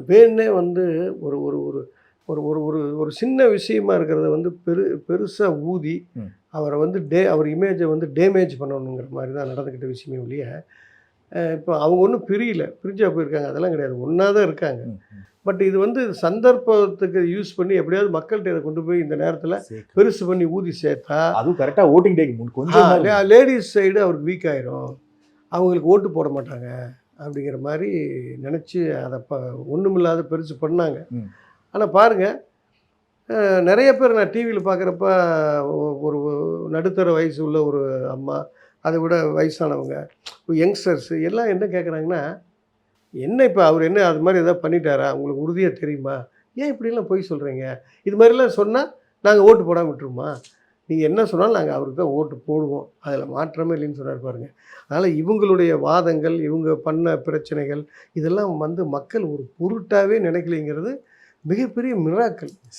வேணுன்னே வந்து ஒரு ஒரு ஒரு ஒரு ஒரு ஒரு ஒரு சின்ன விஷயமா இருக்கிறத வந்து பெருசா ஊதி, ம். அவர வந்து அவர் இமேஜ வந்து டேமேஜ் பண்ணணுங்கிற மாரி தான் நடந்துக்கிட்ட விஷயமே ஒழிய, இப்போ அவங்க ஒண்ணும் பிரியல. பிரிஞ்சா போயிருக்காங்க. அதெல்லாம் கிடையாது. ஒண்ணா தான் இருக்காங்க. ம். ம். பட் இது வந்து சந்தர்ப்பத்துக்கு யூஸ் பண்ணி எப்படியாவது மக்கள்ட்ட இத கொண்டு போய் இந்த நேரத்தில சேர்க்கணும். பெருசு பண்ணி ஊதி சேர்த்தா, அதுவும் கரெக்ட்டா வோட்டிங் டேக்கு கொஞ்சம் நாள் முன்னாடி. லேடீஸ் சைடு அவருக்கு வீக் ஆயிரும். அவங்களுக்கு ஓட்டு போட மாட்டாங்க. அப்படிங்கிற மாரி நெனச்சு அத ஒண்ணுமில்லாத பெருசு பண்ணாங்க. ம். ஆனா பாருங்க, நெறைய பேர் நான் டிவியில பார்க்குறப்ப ஒரு நடுத்தர வயசு உள்ள ஒரு அம்மா, அதை விட வயசானவங்க, யங்ஸ்டர்ஸ் எல்லாம் என்ன கேட்குறாங்கன்னா, "என்ன இப்ப அவரு என்ன அது மாரி ஏதாவது பண்ணிட்டாரா? உங்களுக்கு உறுதியா தெரியுமா? ஏன் இப்படிலாம் பொய் சொல்றீங்க? இது மாரிலாம் சொன்னா, நாங்க ஓட்டு போடாம விட்டுருவோமா? நீங்க என்ன சொன்னாலும் நாங்க அவருக்கு தான் ஓட்டு போடுவோம். அதில மாற்றமே இல்லைன்னு" சொன்னாரு பாருங்க. அதனால இவங்களுடைய வாதங்கள், இவங்க பண்ண பிரச்சனைகள், இதெல்லாம் வந்து மக்கள் ஒரு பொருட்டாவே நினைக்கலைங்கிறது மிகப்பெரிய மிராக்கிள்.